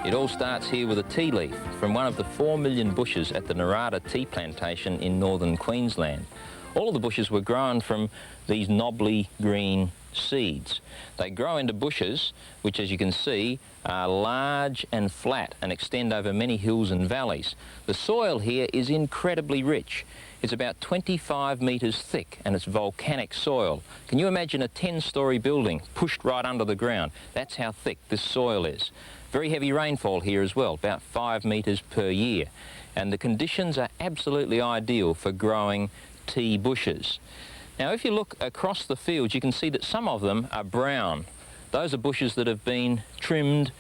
It all starts here with a tea leaf from one of the 4 million bushes at the Nerada Tea Plantation in northern Queensland. All of the bushes were grown from these knobbly green seeds. They grow into bushes which, as you can see, are large and flat and extend over many hills and valleys. The soil here is incredibly rich. It's about 25 metres thick and it's volcanic soil. Can you imagine a 10-storey building pushed right under the ground? That's how thick this soil is. Very heavy rainfall here as well, about 5 metres per year. And the conditions are absolutely ideal for growing tea bushes. Now, if you look across the fields, you can see that some of them are brown. Those are bushes that have been trimmed,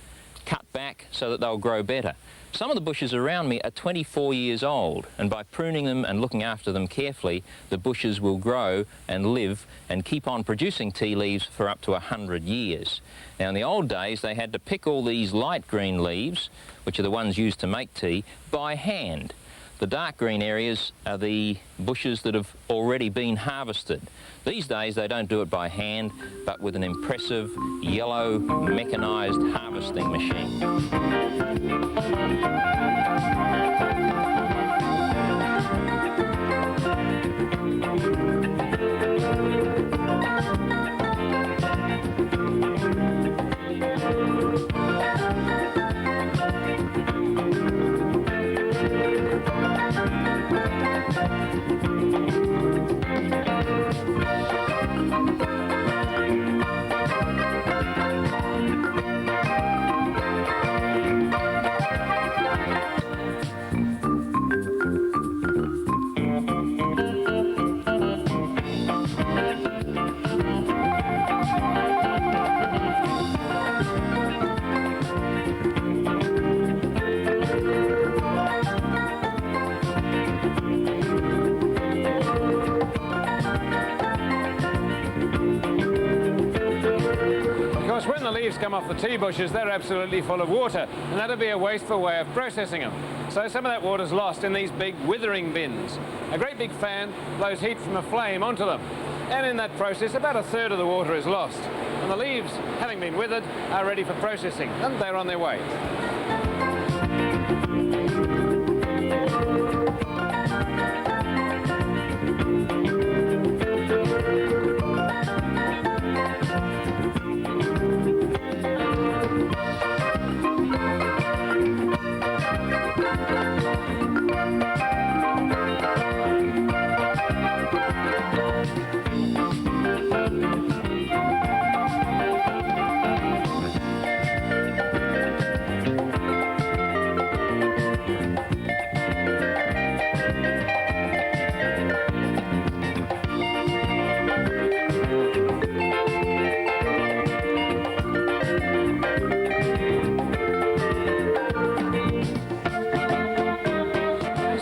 cut back so that they'll grow better. Some of the bushes around me are 24 years old, and by pruning them and looking after them carefully, the bushes will grow and live and keep on producing tea leaves for up to 100 years. Now, in the old days, they had to pick all these light green leaves, which are the ones used to make tea, by hand. The dark green areas are the bushes that have already been harvested. These days they don't do it by hand, but with an impressive yellow mechanised harvesting machine. When the leaves come off the tea bushes, they're absolutely full of water, and that'd be a wasteful way of processing them. So some of that water's lost in these big withering bins. A great big fan blows heat from a flame onto them, and in that process about a third of the water is lost. And the leaves, having been withered, are ready for processing, and they're on their way.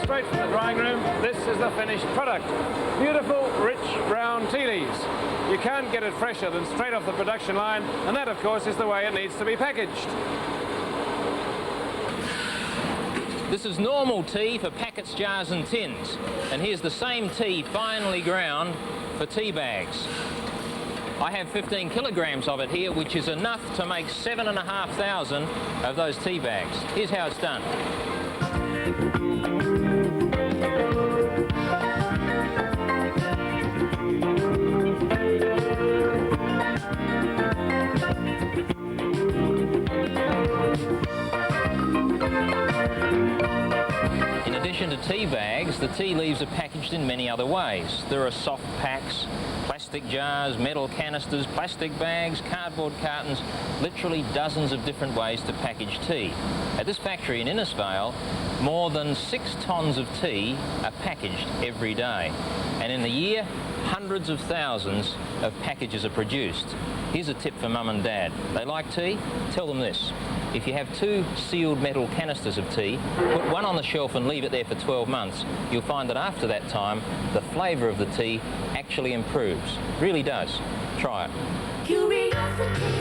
Straight from the drying room, this is the finished product. Beautiful, rich, brown tea leaves. You can't get it fresher than straight off the production line, and that, of course, is the way it needs to be packaged. This is normal tea for packets, jars and tins. And here's the same tea finely ground for tea bags. I have 15 kilograms of it here, which is enough to make 7,500 of those tea bags. Here's how it's done. In addition to tea bags, the tea leaves are packaged in many other ways. There are soft packs, plastic jars, metal canisters, plastic bags, cardboard cartons, literally dozens of different ways to package tea. At this factory in Innisfail, more than 6 tonnes of tea are packaged every day. And in a year, hundreds of thousands of packages are produced. Here's a tip for Mum and Dad. They like tea? Tell them this. If you have 2 sealed metal canisters of tea, put one on the shelf and leave it there for 12 months, you'll find that after that time, the flavour of the tea actually improves. Really does. Try it. Curiosity.